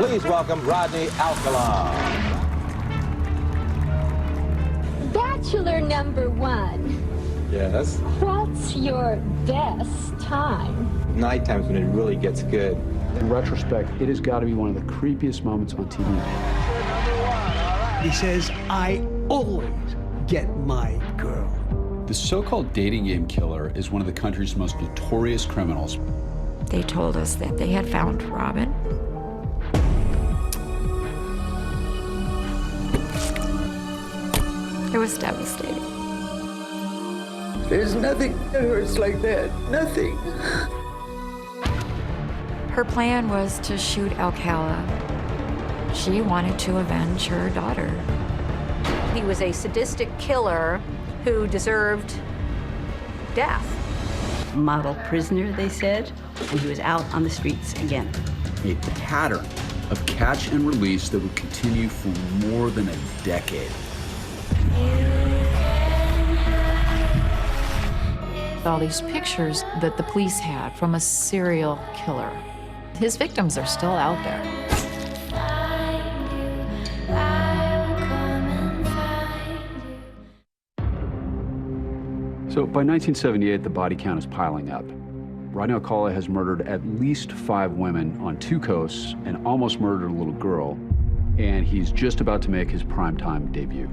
Please welcome Rodney Alcala. Bachelor number one. Yes? What's your best time? Night times when it really gets good. In retrospect, it has got to be one of the creepiest moments on TV. He says, I always get my girl. The so-called dating game killer is one of the country's most notorious criminals. They told us that they had found Robin. It was devastating. There's nothing that hurts like that. Nothing. Her plan was to shoot Alcala. She wanted to avenge her daughter. He was a sadistic killer who deserved death. Model prisoner, they said, and he was out on the streets again. A pattern of catch and release that would continue for more than a decade. All these pictures that the police had from a serial killer. His victims are still out there. So by 1978, the body count is piling up. Rodney Alcala has murdered at least 5 women on 2 coasts and almost murdered a little girl, and he's just about to make his primetime debut.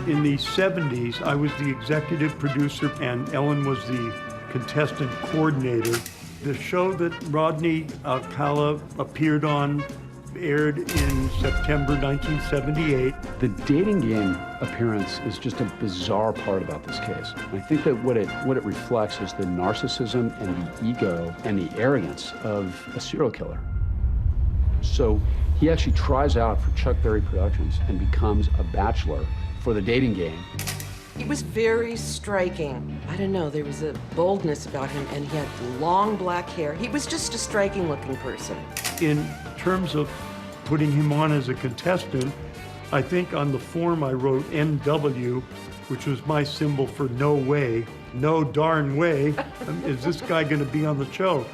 In the 70s, I was the executive producer and Ellen was the contestant coordinator. The show that Rodney Alcala appeared on aired in September 1978. The dating game appearance is just a bizarre part about this case. I think that what it reflects is the narcissism and the ego and the arrogance of a serial killer. So he actually tries out for Chuck Berry Productions and becomes a bachelor for the dating game. He was very striking. I don't know, there was a boldness about him, and he had long black hair. He was just a striking-looking person. In terms of putting him on as a contestant, I think on the form I wrote NW, which was my symbol for no way, no darn way, is this guy gonna be on the show?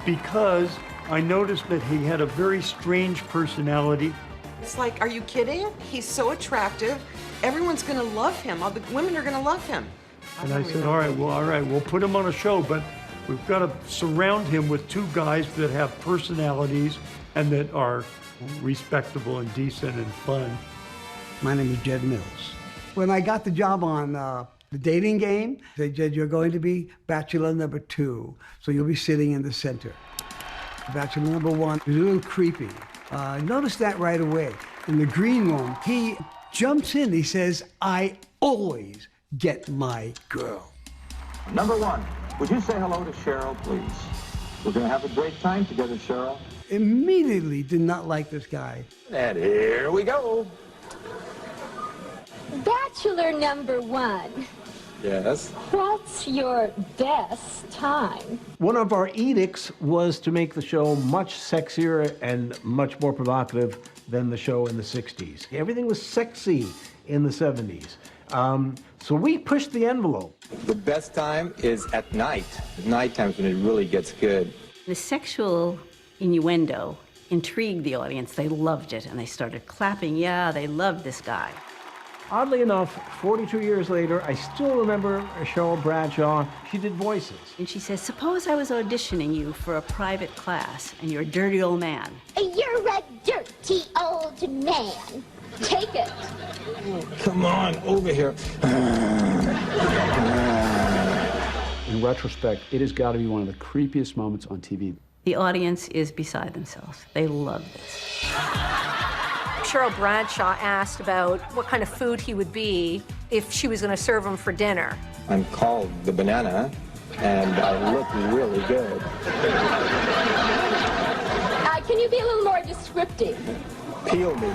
Because I noticed that he had a very strange personality. It's like, are you kidding? He's so attractive. Everyone's gonna love him. All the women are gonna love him. And I said, all right, we'll put him on a show, but we've got to surround him with 2 guys that have personalities and that are respectable and decent and fun. My name is Jed Mills. When I got the job on the dating game, they said, you're going to be bachelor number 2, so you'll be sitting in the center. Bachelor number 1 is a little creepy. Notice that right away. In the green room, he jumps in, he says, I always get my girl. Number 1, would you say hello to Cheryl, please? We're going to have a great time together, Cheryl. Immediately did not like this guy. And here we go. Bachelor number 1. Yes? What's your best time? One of our edicts was to make the show much sexier and much more provocative than the show in the 60s. Everything was sexy in the 70s. So we pushed the envelope. The best time is at night. Night times when it really gets good. The sexual innuendo intrigued the audience. They loved it, and they started clapping. Yeah, they loved this guy. Oddly enough, 42 years later, I still remember Cheryl Bradshaw. She did voices. And she says, suppose I was auditioning you for a private class, and you're a dirty old man. You're a dirty old man. Take it. Come on, over here. In retrospect, it has got to be one of the creepiest moments on TV. The audience is beside themselves. They love this. Cheryl Bradshaw asked about what kind of food he would be if she was going to serve him for dinner. I'm called the banana, and I look really good. Can you be a little more descriptive? Peel me.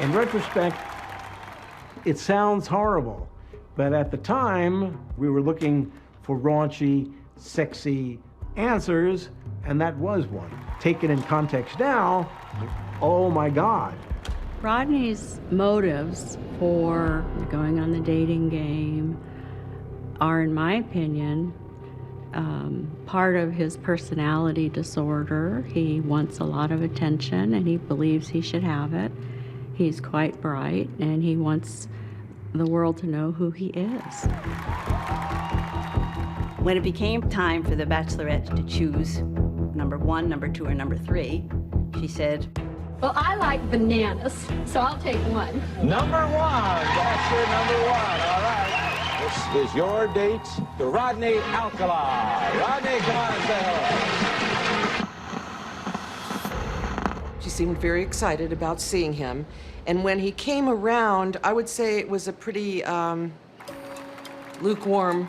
In retrospect, it sounds horrible, but at the time, we were looking for raunchy, sexy answers, and that was one. Taken in context now, oh my God, Rodney's motives for going on the dating game are, in my opinion, part of his personality disorder. He wants a lot of attention and he believes he should have it. He's quite bright and he wants the world to know who he is. When it became time for the Bachelorette to choose number 1, number 2, or number 3, she said, Well, I like bananas, so I'll take 1. Number 1. That's your number 1. All right. This is your date to Rodney Alcala. Rodney, come on and say hello. She seemed very excited about seeing him. And when he came around, I would say it was a pretty lukewarm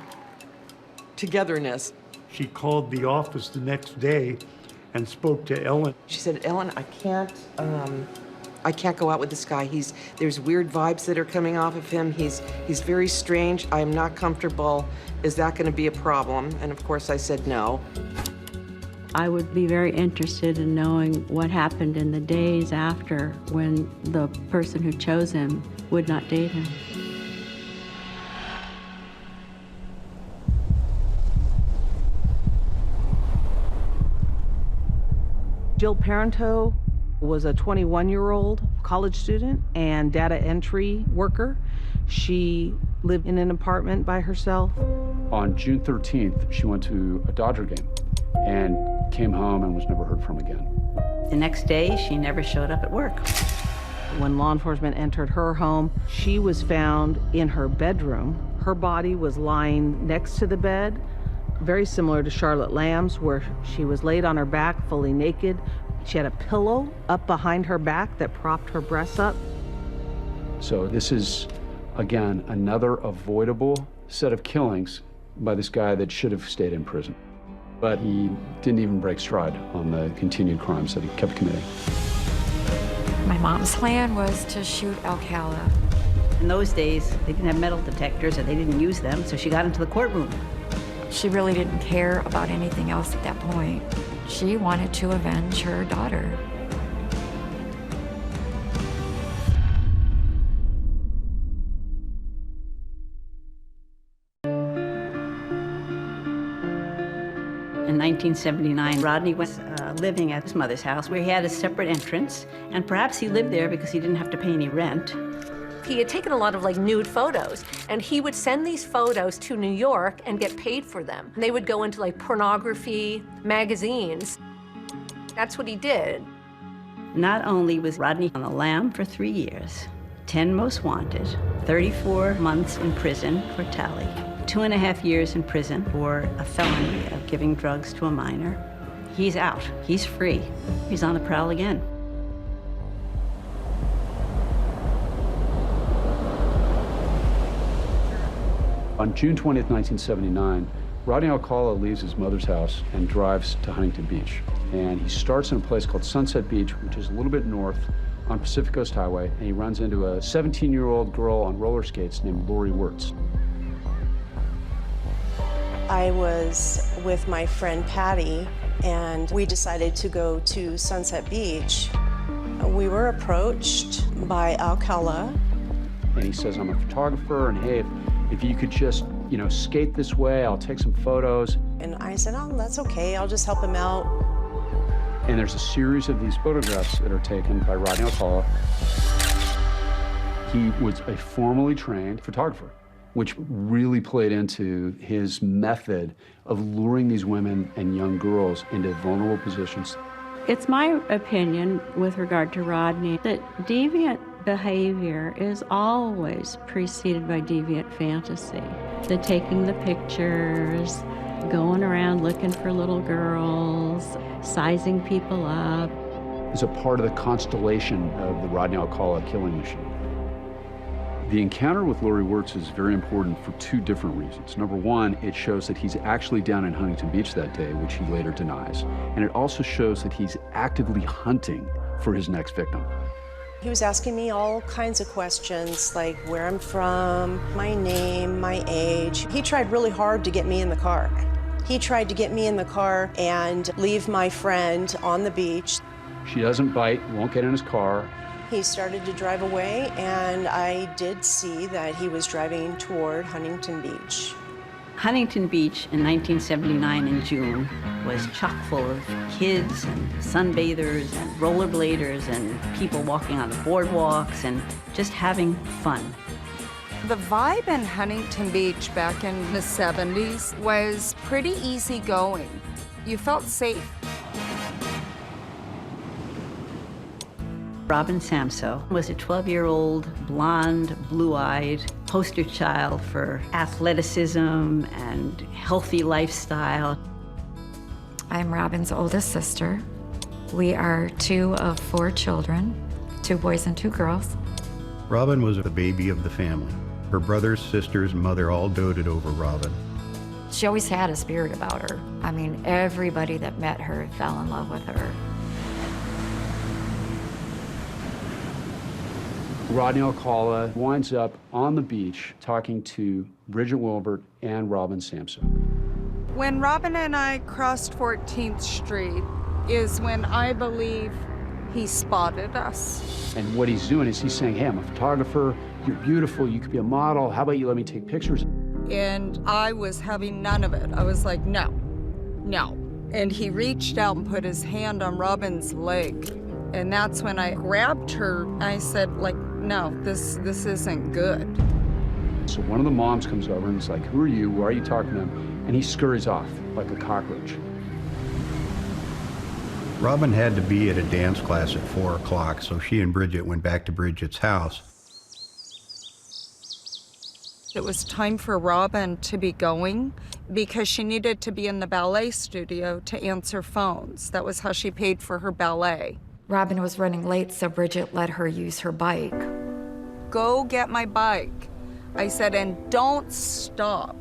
togetherness. She called the office the next day and spoke to Ellen. She said, Ellen, I can't go out with this guy. There's weird vibes that are coming off of him. He's very strange. I am not comfortable. Is that going to be a problem? And of course I said no. I would be very interested in knowing what happened in the days after when the person who chose him would not date him. Jill Parenteau was a 21-year-old college student and data entry worker. She lived in an apartment by herself. On June 13th, she went to a Dodger game and came home and was never heard from again. the next day, she never showed up at work. When law enforcement entered her home, she was found in her bedroom. Her body was lying next to the bed, very similar to Charlotte Lamb's, where she was laid on her back, fully naked. She had a pillow up behind her back that propped her breasts up. So this is, again, another avoidable set of killings by this guy that should have stayed in prison. But he didn't even break stride on the continued crimes that he kept committing. My mom's plan was to shoot Alcala. In those days, they didn't have metal detectors, or they didn't use them, so she got into the courtroom. She really didn't care about anything else at that point. She wanted to avenge her daughter. In 1979, Rodney was living at his mother's house, where he had a separate entrance, and perhaps he lived there because he didn't have to pay any rent. He had taken a lot of nude photos, and he would send these photos to New York and get paid for them. They would go into pornography magazines. That's what he did. Not only was Rodney on the lam for 3 years, 10 most wanted, 34 months in prison for tally, 2.5 years in prison for a felony of giving drugs to a minor. He's out. He's free. He's on the prowl again. On June 20th, 1979, Rodney Alcala leaves his mother's house and drives to Huntington Beach. And he starts in a place called Sunset Beach, which is a little bit north on Pacific Coast Highway, and he runs into a 17-year-old girl on roller skates named Lori Wirtz. I was with my friend Patty, and we decided to go to Sunset Beach. We were approached by Alcala. And he says, I'm a photographer, and hey, if you could just, skate this way, I'll take some photos. And I said, oh, that's okay, I'll just help him out. And there's a series of these photographs that are taken by Rodney Alcala. He was a formally trained photographer, which really played into his method of luring these women and young girls into vulnerable positions. It's my opinion with regard to Rodney that deviant behavior is always preceded by deviant fantasy. The taking the pictures, going around looking for little girls, sizing people up. It's a part of the constellation of the Rodney Alcala killing machine. The encounter with Lori Wirtz is very important for two different reasons. Number one, it shows that he's actually down in Huntington Beach that day, which he later denies. And it also shows that he's actively hunting for his next victim. He was asking me all kinds of questions, like where I'm from, my name, my age. He tried really hard to get me in the car. He tried to get me in the car and leave my friend on the beach. She doesn't bite, won't get in his car. He started to drive away, and I did see that he was driving toward Huntington Beach. Huntington Beach in 1979 in June was chock full of kids and sunbathers and rollerbladers and people walking on the boardwalks and just having fun. The vibe in Huntington Beach back in the 70s was pretty easygoing. You felt safe. Robin Samso was a 12-year-old, blonde, blue-eyed poster child for athleticism and healthy lifestyle. I'm Robin's oldest sister. We are 2 of 4 children, 2 boys and 2 girls. Robin was the baby of the family. Her brothers, sisters, and mother all doted over Robin. She always had a spirit about her. I mean, everybody that met her fell in love with her. Rodney Alcala winds up on the beach talking to Bridget Wilbert and Robin Samso. When Robin and I crossed 14th Street is when I believe he spotted us. And what he's doing is he's saying, hey, I'm a photographer, you're beautiful, you could be a model, how about you let me take pictures? And I was having none of it. I was like, no, no. And he reached out and put his hand on Robin's leg. And that's when I grabbed her. I said, like, no, this isn't good. So one of the moms comes over and is like, who are you? Why are you talking to him? And he scurries off like a cockroach. Robin had to be at a dance class at 4 o'clock, so she and Bridget went back to Bridget's house. It was time for Robin to be going because she needed to be in the ballet studio to answer phones. That was how she paid for her ballet. Robin was running late, so Bridget let her use her bike. Go get my bike. I said, and don't stop.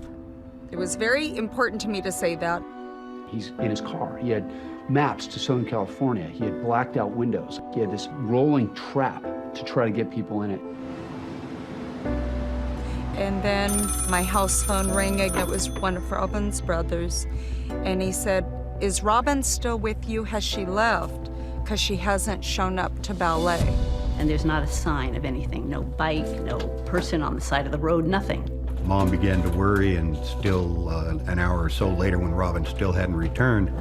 It was very important to me to say that. He's in his car. He had maps to Southern California. He had blacked out windows. He had this rolling trap to try to get people in it. And then my house phone rang, and it was one of Robin's brothers. And he said, is Robin still with you? Has she left? Because she hasn't shown up to ballet. And there's not a sign of anything, no bike, no person on the side of the road, nothing. Mom began to worry, and still an hour or so later, when Robin still hadn't returned,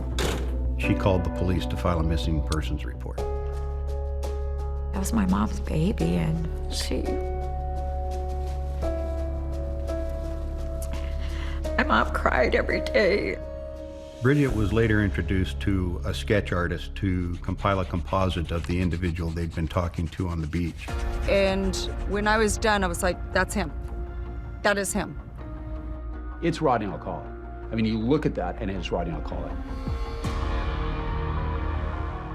she called the police to file a missing persons report. That was my mom's baby, and my mom cried every day. Bridget was later introduced to a sketch artist to compile a composite of the individual they'd been talking to on the beach. And when I was done, I was like, that's him. That is him. It's Rodney Alcala. I mean, you look at that and it's Rodney Alcala.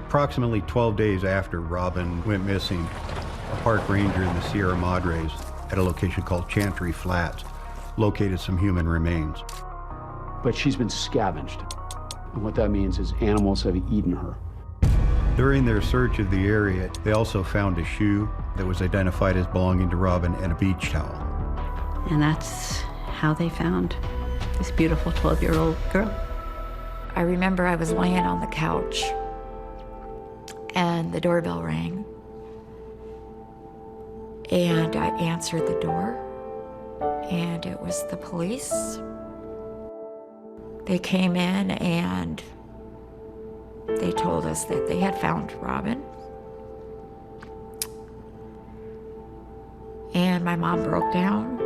Approximately 12 days after Robin went missing, a park ranger in the Sierra Madres at a location called Chantry Flats located some human remains. But she's been scavenged. And what that means is animals have eaten her. During their search of the area, they also found a shoe that was identified as belonging to Robin and a beach towel. And that's how they found this beautiful 12-year-old girl. I remember I was laying on the couch and the doorbell rang. And I answered the door, and it was the police. They came in and they told us that they had found Robin. And my mom broke down,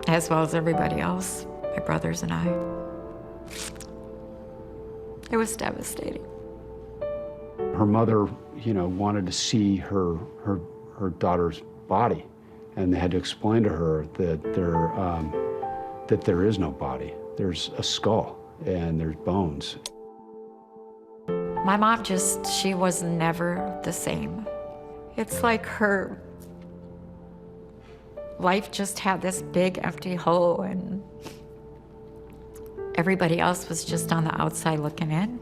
as well as everybody else, my brothers and I. It was devastating. Her mother, wanted to see her daughter's body, and they had to explain to her that there is no body. There's a skull and there's bones. My mom she was never the same. It's like her life just had this big empty hole, and everybody else was just on the outside looking in.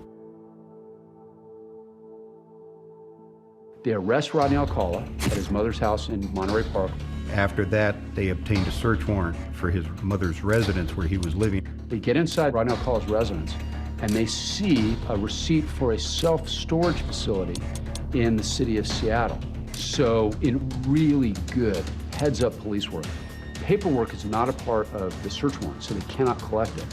They arrest Rodney Alcala at his mother's house in Monterey Park. After that, they obtained a search warrant for his mother's residence where he was living. They get inside Rodney Alcala's residence, and they see a receipt for a self-storage facility in the city of Seattle. So in really good heads-up police work, paperwork is not a part of the search warrant, so they cannot collect it.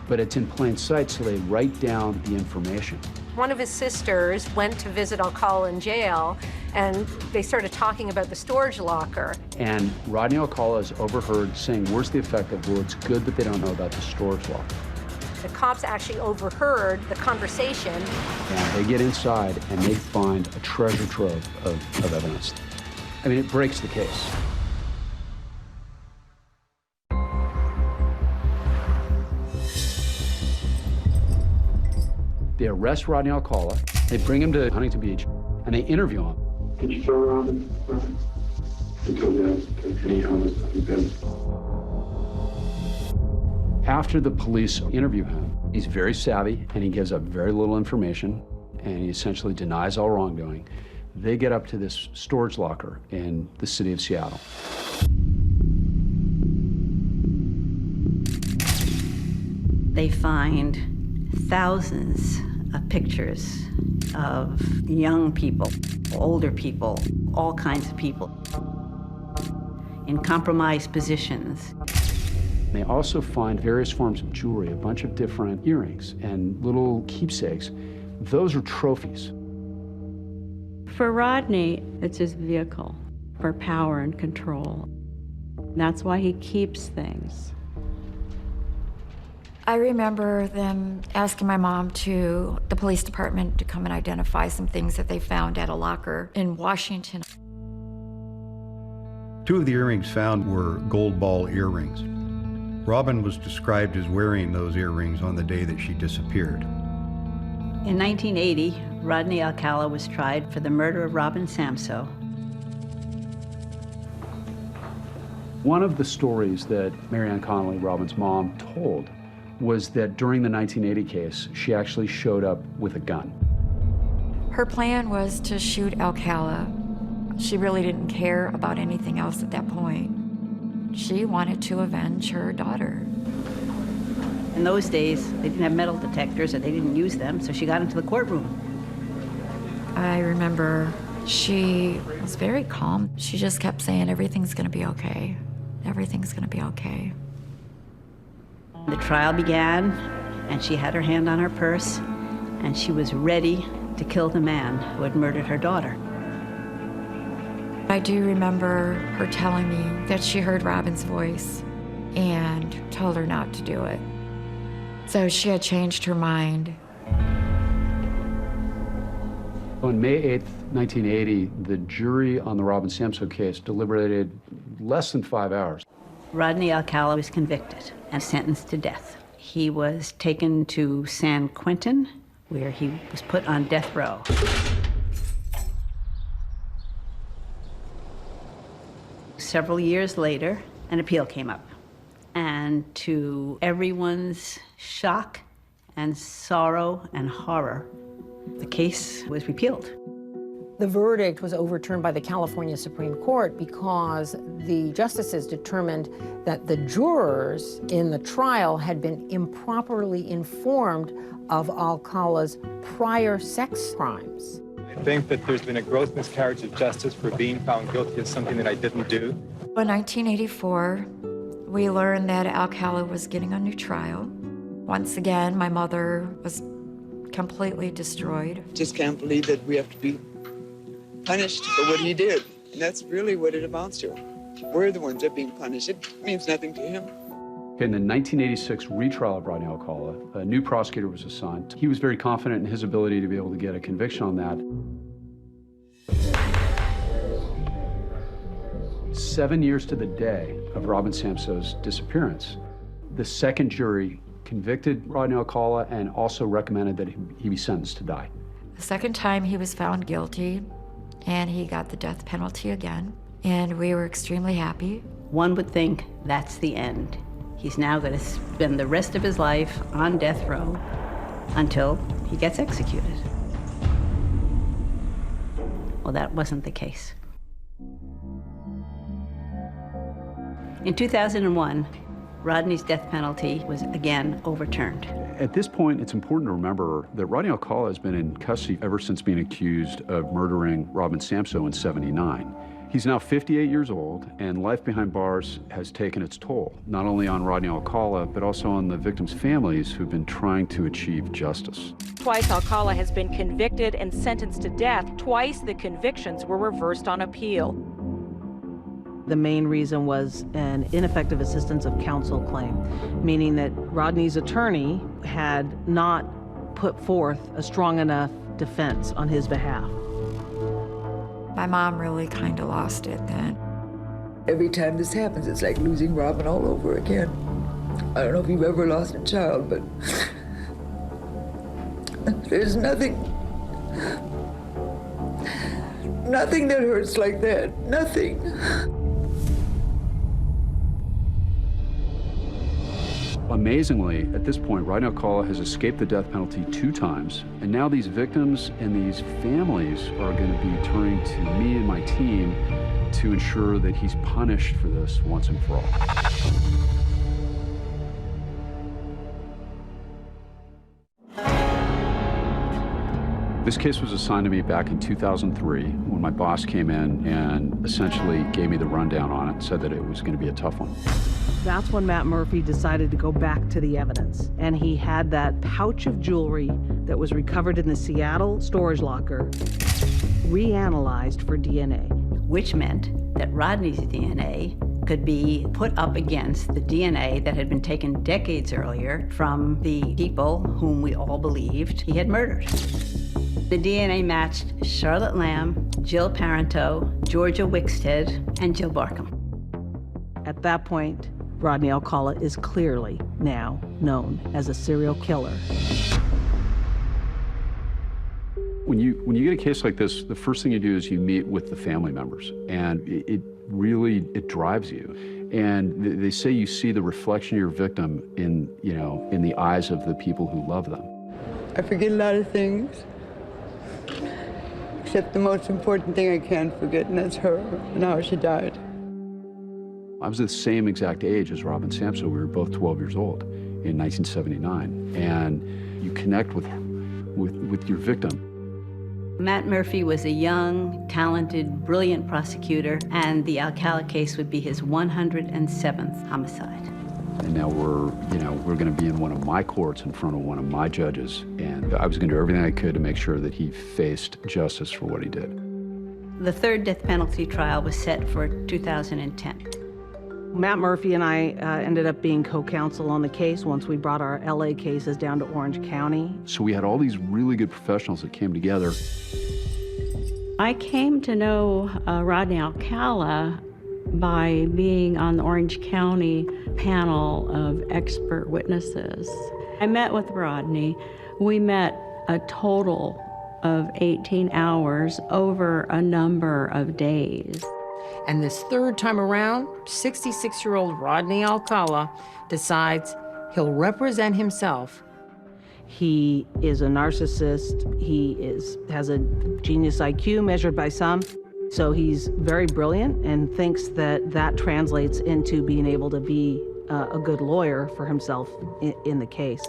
But it's in plain sight, so they write down the information. One of his sisters went to visit Alcala in jail, and they started talking about the storage locker. And Rodney Alcala is overheard saying words to the effect of, well, it's good that they don't know about the storage locker. The cops actually overheard the conversation. And they get inside and they find a treasure trove of evidence. I mean, it breaks the case. They arrest Rodney Alcala, they bring him to Huntington Beach, and they interview him. Can you throw around and go down to any helmet been? After the police interview him, he's very savvy and he gives up very little information and he essentially denies all wrongdoing. They get up to this storage locker in the city of Seattle. They find thousands of pictures of young people, older people, all kinds of people in compromised positions. They also find various forms of jewelry, a bunch of different earrings and little keepsakes. Those are trophies. For Rodney, it's his vehicle for power and control. That's why he keeps things. I remember them asking my mom to the police department to come and identify some things that they found at a locker in Washington. Two of the earrings found were gold ball earrings. Robin was described as wearing those earrings on the day that she disappeared. In 1980, Rodney Alcala was tried for the murder of Robin Samso. One of the stories that Marianne Connolly, Robin's mom, told was that during the 1980 case, she actually showed up with a gun. Her plan was to shoot Alcala. She really didn't care about anything else at that point. She wanted to avenge her daughter. In those days, they didn't have metal detectors, or they didn't use them, so she got into the courtroom. I remember she was very calm. She just kept saying, everything's gonna be okay. Everything's gonna be okay. The trial began, and she had her hand on her purse, and she was ready to kill the man who had murdered her daughter. I do remember her telling me that she heard Robin's voice and told her not to do it. So she had changed her mind. On May 8th, 1980, the jury on the Robin Samso case deliberated less than 5 hours. Rodney Alcala was convicted and sentenced to death. He was taken to San Quentin, where he was put on death row. Several years later, an appeal came up. And to everyone's shock and sorrow and horror, the case was repealed. The verdict was overturned by the California Supreme Court because the justices determined that the jurors in the trial had been improperly informed of Alcala's prior sex crimes. I think that there's been a gross miscarriage of justice for being found guilty of something that I didn't do. In 1984, we learned that Alcala was getting a new trial. Once again, my mother was completely destroyed. Just can't believe that we have to be punished for what he did. And that's really what it amounts to. We're the ones that are being punished. It means nothing to him. In the 1986 retrial of Rodney Alcala, a new prosecutor was assigned. He was very confident in his ability to be able to get a conviction on that. 7 years to the day of Robin Samso's disappearance, the second jury convicted Rodney Alcala and also recommended that he be sentenced to die. The second time he was found guilty, and he got the death penalty again, and we were extremely happy. One would think that's the end. He's now going to spend the rest of his life on death row until he gets executed. Well, that wasn't the case. In 2001, Rodney's death penalty was again overturned. At this point, it's important to remember that Rodney Alcala has been in custody ever since being accused of murdering Robin Samso in '79. He's now 58 years old, and life behind bars has taken its toll, not only on Rodney Alcala, but also on the victims' families who've been trying to achieve justice. Twice Alcala has been convicted and sentenced to death. Twice the convictions were reversed on appeal. The main reason was an ineffective assistance of counsel claim, meaning that Rodney's attorney had not put forth a strong enough defense on his behalf. My mom really kind of lost it then. Every time this happens, it's like losing Robin all over again. I don't know if you've ever lost a child, but there's nothing that hurts like that. Nothing. Amazingly, at this point, Rodney Alcala has escaped the death penalty 2 times, and now these victims and these families are going to be turning to me and my team to ensure that he's punished for this once and for all. This case was assigned to me back in 2003 when my boss came in and essentially gave me the rundown on it and said that it was going to be a tough one. That's when Matt Murphy decided to go back to the evidence. And he had that pouch of jewelry that was recovered in the Seattle storage locker reanalyzed for DNA. Which meant that Rodney's DNA could be put up against the DNA that had been taken decades earlier from the people whom we all believed he had murdered. The DNA matched Charlotte Lamb, Jill Parenteau, Georgia Wickstead, and Jill Barkham. At that point, Rodney Alcala is clearly now known as a serial killer. When you get a case like this, the first thing you do is you meet with the family members, and it really drives you. And they say you see the reflection of your victim in the eyes of the people who love them. I forget a lot of things, except the most important thing I can't forget, and that's her and how she died. I was the same exact age as Robin Samso. We were both 12 years old in 1979, and you connect with your victim. Matt Murphy was a young, talented, brilliant prosecutor, and the Alcala case would be his 107th homicide. And now we're going to be in one of my courts in front of one of my judges, and I was going to do everything I could to make sure that he faced justice for what he did. The third death penalty trial was set for 2010. Matt Murphy and I ended up being co-counsel on the case once we brought our LA cases down to Orange County. So we had all these really good professionals that came together. I came to know Rodney Alcala by being on the Orange County panel of expert witnesses. I met with Rodney. We met a total of 18 hours over a number of days. And this third time around, 66-year-old Rodney Alcala decides he'll represent himself. He is a narcissist. He has a genius IQ measured by some. So he's very brilliant and thinks that that translates into being able to be a good lawyer for himself in the case.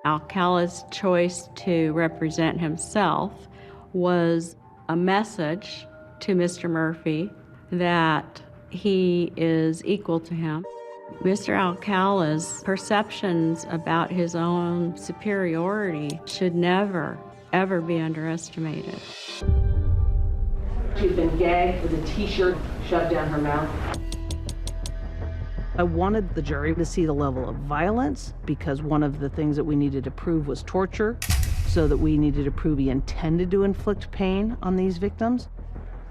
Alcala's choice to represent himself was a message to Mr. Murphy that he is equal to him. Mr. Alcala's perceptions about his own superiority should never, ever be underestimated. She'd been gagged with a t-shirt shoved down her mouth. I wanted the jury to see the level of violence because one of the things that we needed to prove was torture, so that we needed to prove he intended to inflict pain on these victims.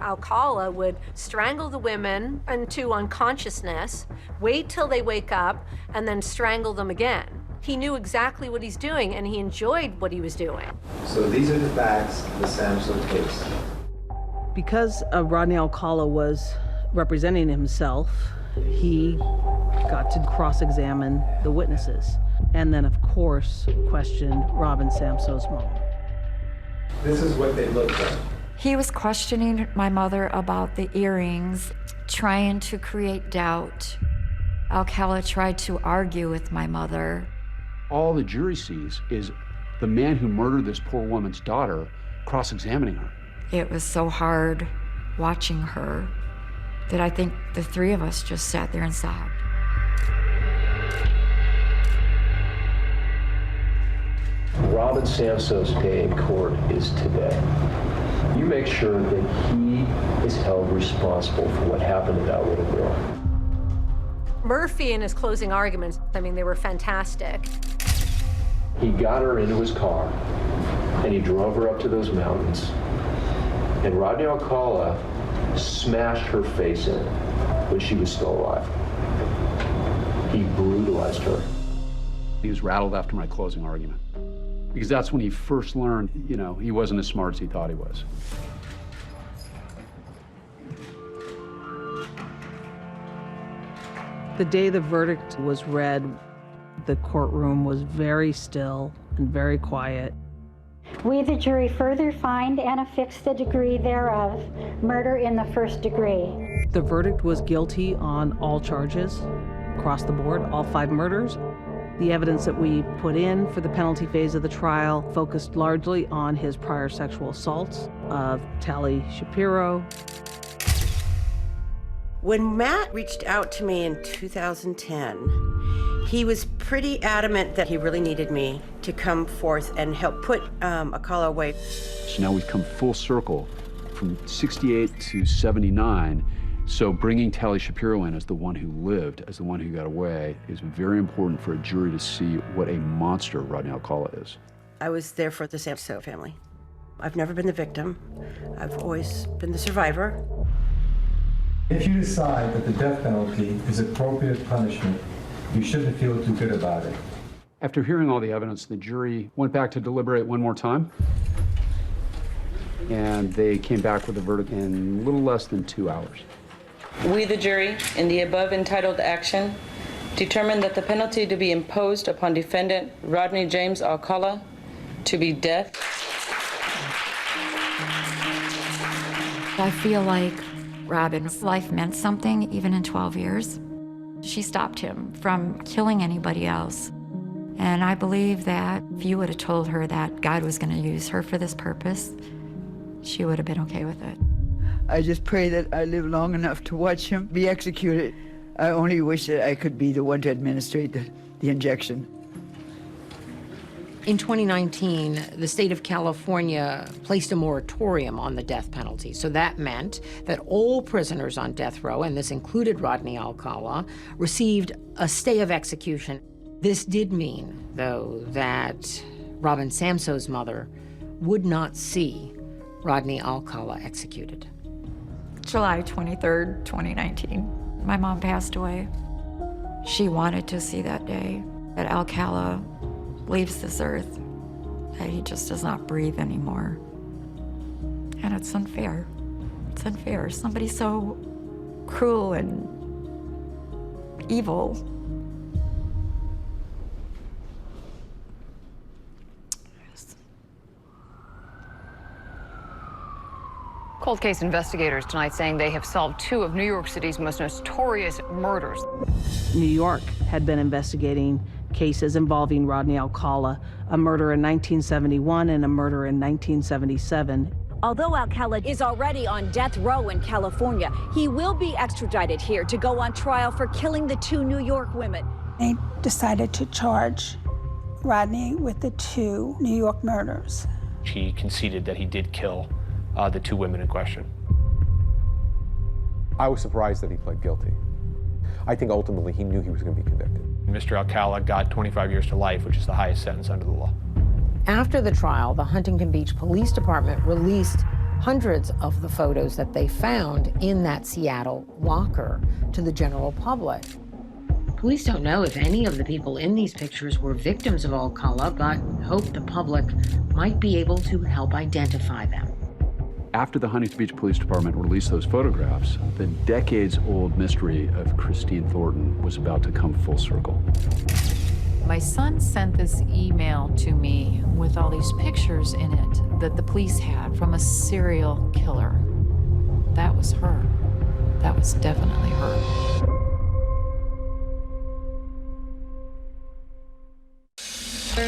Alcala would strangle the women into unconsciousness, wait till they wake up, and then strangle them again. He knew exactly what he's doing, and he enjoyed what he was doing. So these are the facts of the Samso case. Because Rodney Alcala was representing himself, he got to cross-examine the witnesses, and then, of course, questioned Robin Samso's mom. This is what they look like. He was questioning my mother about the earrings, trying to create doubt. Alcala tried to argue with my mother. All the jury sees is the man who murdered this poor woman's daughter cross-examining her. It was so hard watching her that I think the three of us just sat there and sobbed. Robin Samso's day in court is today. You make sure that he is held responsible for what happened to that little girl. Murphy in his closing arguments, I mean, they were fantastic. He got her into his car, and he drove her up to those mountains. And Rodney Alcala smashed her face in when she was still alive. He brutalized her. He was rattled after my closing argument, because that's when he first learned, you know, he wasn't as smart as he thought he was. The day the verdict was read, the courtroom was very still and very quiet. We, the jury, further find and affix the degree thereof, murder in the first degree. The verdict was guilty on all charges, across the board, all 5 murders. The evidence that we put in for the penalty phase of the trial focused largely on his prior sexual assaults of Tali Shapiro. When Matt reached out to me in 2010, he was pretty adamant that he really needed me to come forth and help put Alcala away. So now we've come full circle from 68 to 79. So bringing Tali Shapiro in as the one who lived, as the one who got away, is very important for a jury to see what a monster Rodney Alcala is. I was there for the Samso family. I've never been the victim. I've always been the survivor. If you decide that the death penalty is appropriate punishment, you shouldn't feel too good about it. After hearing all the evidence, the jury went back to deliberate one more time, and they came back with a verdict in a little less than 2 hours. We, the jury, in the above entitled action, determine that the penalty to be imposed upon defendant Rodney James Alcala to be death. I feel like Robin's life meant something, even in 12 years. She stopped him from killing anybody else. And I believe that if you would have told her that God was going to use her for this purpose, she would have been okay with it. I just pray that I live long enough to watch him be executed. I only wish that I could be the one to administrate the injection. In 2019, the state of California placed a moratorium on the death penalty. So that meant that all prisoners on death row, and this included Rodney Alcala, received a stay of execution. This did mean, though, that Robin Samso's mother would not see Rodney Alcala executed. July 23rd, 2019, my mom passed away. She wanted to see that day that Alcala leaves this earth, that he just does not breathe anymore. And it's unfair. It's unfair. Somebody so cruel and evil. Cold case investigators tonight saying they have solved 2 of New York City's most notorious murders. New York had been investigating cases involving Rodney Alcala, a murder in 1971 and a murder in 1977. Although Alcala is already on death row in California, he will be extradited here to go on trial for killing the 2 New York women. They decided to charge Rodney with the 2 New York murders. He conceded that he did kill the 2 women in question. I was surprised that he pled guilty. I think ultimately he knew he was going to be convicted. Mr. Alcala got 25 years to life, which is the highest sentence under the law. After the trial, the Huntington Beach Police Department released hundreds of the photos that they found in that Seattle locker to the general public. Police don't know if any of the people in these pictures were victims of Alcala, but hope the public might be able to help identify them. After the Huntington Beach Police Department released those photographs, the decades-old mystery of Christine Thornton was about to come full circle. My son sent this email to me with all these pictures in it that the police had from a serial killer. That was her. That was definitely her. I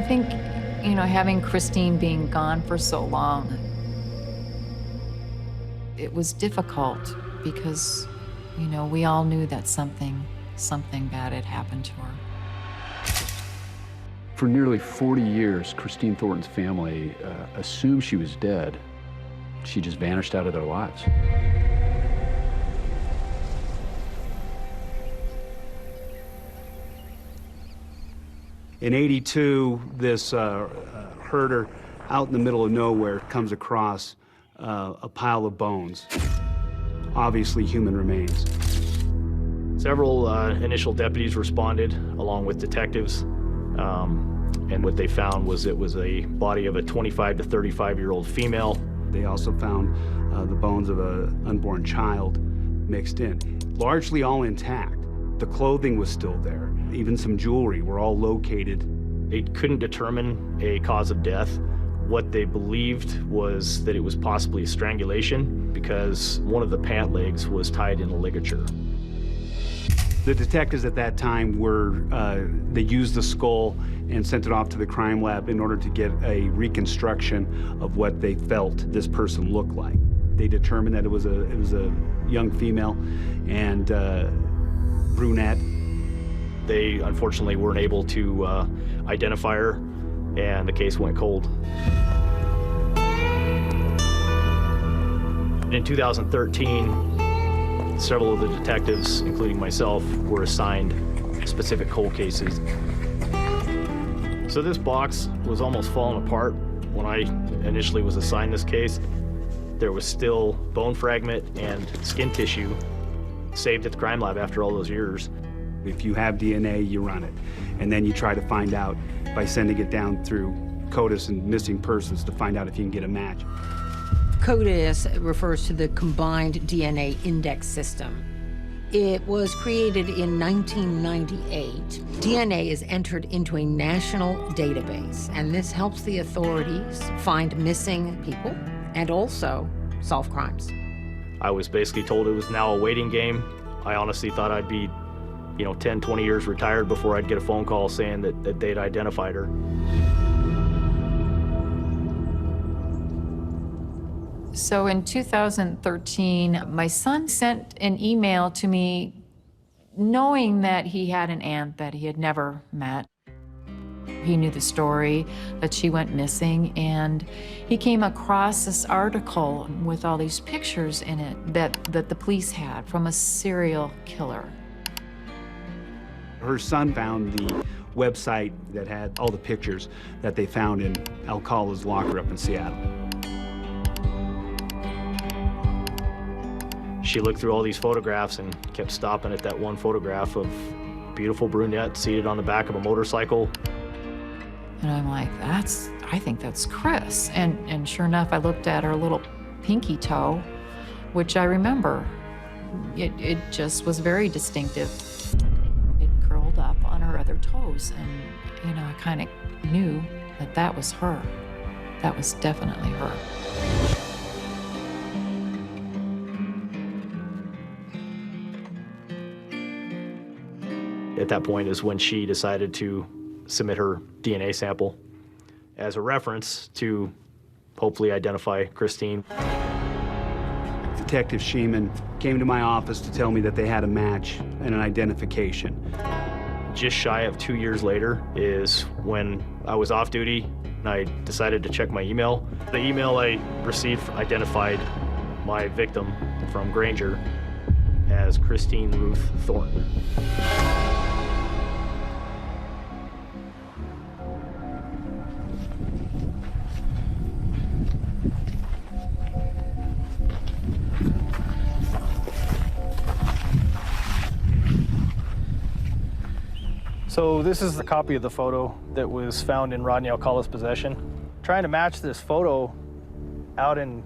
think, having Christine being gone for so long, it was difficult because, we all knew that something bad had happened to her. For nearly 40 years, Christine Thornton's family assumed she was dead. She just vanished out of their lives. In '82, this herder out in the middle of nowhere comes across a pile of bones, obviously human remains. Several initial deputies responded along with detectives, and what they found was it was a body of a 25 to 35-year-old female. They also found the bones of an unborn child mixed in, largely all intact. The clothing was still there. Even some jewelry were all located. They couldn't determine a cause of death. What they believed was that it was possibly a strangulation because one of the pant legs was tied in a ligature. The detectives at that time they used the skull and sent it off to the crime lab in order to get a reconstruction of what they felt this person looked like. They determined that it was a young female and brunette. They unfortunately weren't able to identify her, and the case went cold. In 2013, several of the detectives, including myself, were assigned specific cold cases. So this box was almost falling apart when I initially was assigned this case. There was still bone fragment and skin tissue saved at the crime lab after all those years. If you have DNA, you run it. And then you try to find out by sending it down through CODIS and missing persons to find out if you can get a match. CODIS refers to the Combined DNA Index System. It was created in 1998. DNA is entered into a national database, and this helps the authorities find missing people and also solve crimes. I was basically told it was now a waiting game. I honestly thought I'd be 10, 20 years retired before I'd get a phone call saying that they'd identified her. So in 2013, my son sent an email to me knowing that he had an aunt that he had never met. He knew the story, that she went missing, and he came across this article with all these pictures in it that the police had from a serial killer. Her son found the website that had all the pictures that they found in Alcala's locker up in Seattle. She looked through all these photographs and kept stopping at that one photograph of a beautiful brunette seated on the back of a motorcycle. And I'm like, I think that's Chris. And sure enough, I looked at her little pinky toe, which I remember. It just was very distinctive. It curled up on her other toes. And, I kind of knew that was her. That was definitely her. At that point is when she decided to submit her DNA sample as a reference to hopefully identify Christine. Detective Sheeman came to my office to tell me that they had a match and an identification. Just shy of 2 years later is when I was off duty and I decided to check my email. The email I received identified my victim from Granger as Christine Ruth Thornton. So this is the copy of the photo that was found in Rodney Alcala's possession. Trying to match this photo out in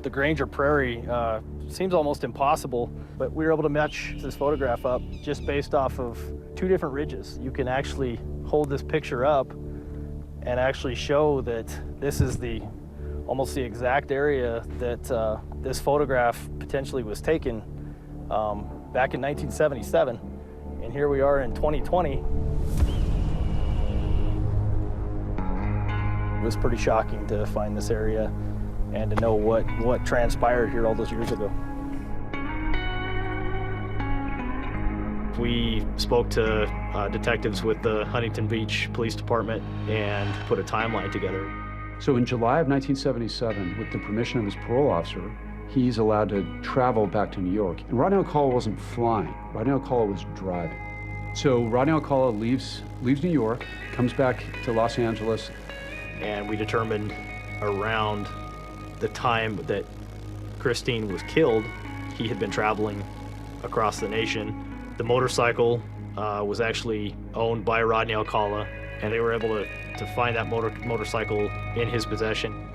the Granger Prairie seems almost impossible, but we were able to match this photograph up just based off of two different ridges. You can actually hold this picture up and actually show that this is the almost the exact area that this photograph potentially was taken back in 1977. And here we are in 2020. It was pretty shocking to find this area and to know what transpired here all those years ago. We spoke to detectives with the Huntington Beach Police Department and put a timeline together. So in July of 1977, with the permission of his parole officer, he's allowed to travel back to New York. And Rodney Alcala wasn't flying. Rodney Alcala was driving. So Rodney Alcala leaves New York, comes back to Los Angeles. And we determined around the time that Christine was killed, he had been traveling across the nation. The motorcycle was actually owned by Rodney Alcala, and they were able to find that motorcycle in his possession.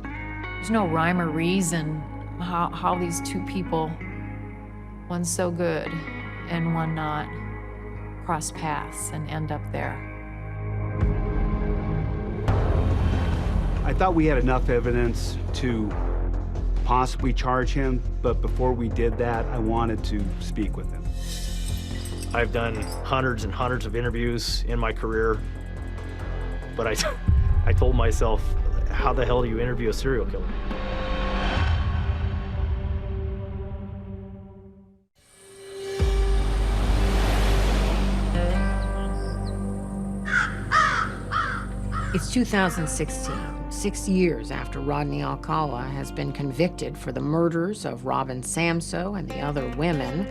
There's no rhyme or reason how these two people, one so good and one not, cross paths and end up there. I thought we had enough evidence to possibly charge him, but before we did that, I wanted to speak with him. I've done hundreds and hundreds of interviews in my career, but I told myself, how the hell do you interview a serial killer? It's 2016, 6 years after Rodney Alcala has been convicted for the murders of Robin Samso and the other women.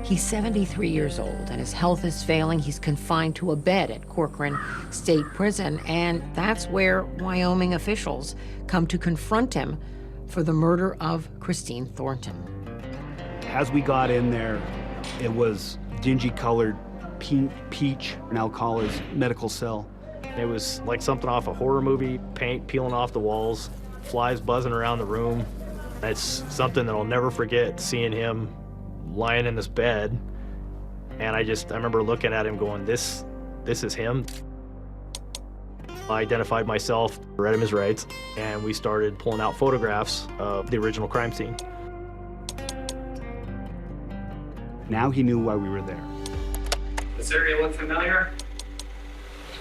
He's 73 years old and his health is failing. He's confined to a bed at Corcoran State Prison, and that's where Wyoming officials come to confront him for the murder of Christine Thornton. As we got in there, it was dingy-colored peach in Alcala's medical cell. It was like something off a horror movie, paint peeling off the walls, flies buzzing around the room. It's something that I'll never forget, seeing him lying in this bed. And I remember looking at him going, this is him. I identified myself, read him his rights, and we started pulling out photographs of the original crime scene. Now he knew why we were there. This area look familiar?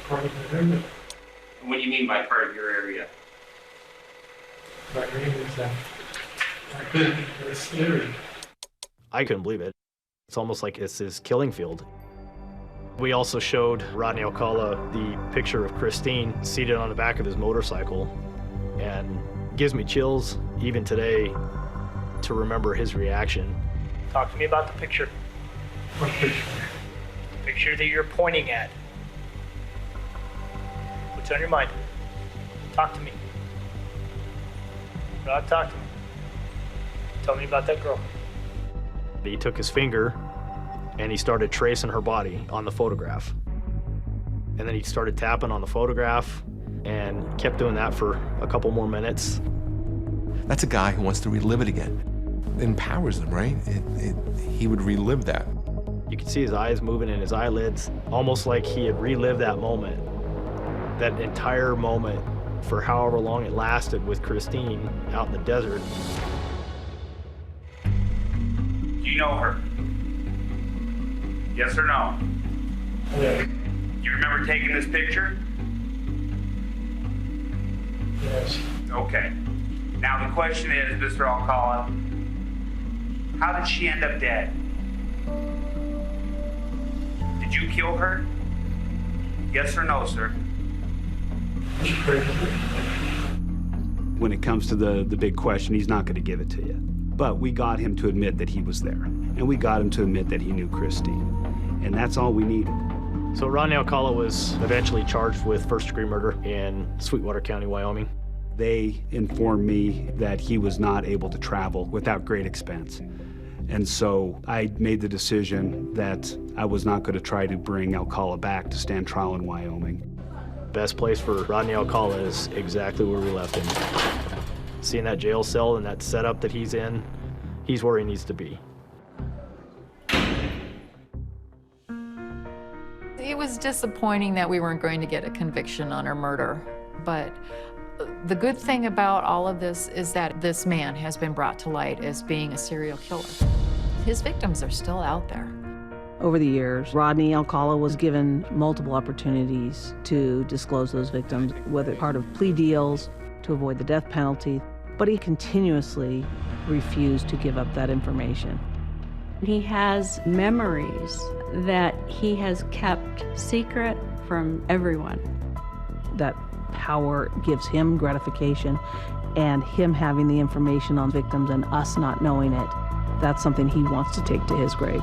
Part of the area. What do you mean by part of your area? My name is I've been in this area. I couldn't believe it. It's almost like it's his killing field. We also showed Rodney Alcala the picture of Christine seated on the back of his motorcycle, and it gives me chills even today to remember his reaction. Talk to me about the picture. What picture? The picture that you're pointing at. What's on your mind? Talk to me. Rod, talk to me. Tell me about that girl. He took his finger and he started tracing her body on the photograph. And then he started tapping on the photograph and kept doing that for a couple more minutes. That's a guy who wants to relive it again. It empowers him, right? He would relive that. You could see his eyes moving in his eyelids, almost like he had relived that moment. That entire moment for however long it lasted with Christine out in the desert. Do you know her? Yes or no? Yeah. You remember taking this picture? Yes. Okay. Now the question is, Mr. Alcala, how did she end up dead? Did you kill her? Yes or no, sir? When it comes to the big question, he's not going to give it to you. But we got him to admit that he was there. And we got him to admit that he knew Christine. And that's all we needed. So Rodney Alcala was eventually charged with first-degree murder in Sweetwater County, Wyoming. They informed me that he was not able to travel without great expense. And so I made the decision that I was not going to try to bring Alcala back to stand trial in Wyoming. Best place for Rodney Alcala is exactly where we left him. Seeing that jail cell and that setup that he's in, he's where he needs to be. It was disappointing that we weren't going to get a conviction on her murder, but The good thing about all of this is that this man has been brought to light as being a serial killer. His victims are still out there. Over the years, Rodney Alcala was given multiple opportunities to disclose those victims, whether part of plea deals, to avoid the death penalty, but he continuously refused to give up that information. He has memories that he has kept secret from everyone. That power gives him gratification, and him having the information on victims and us not knowing it, that's something he wants to take to his grave.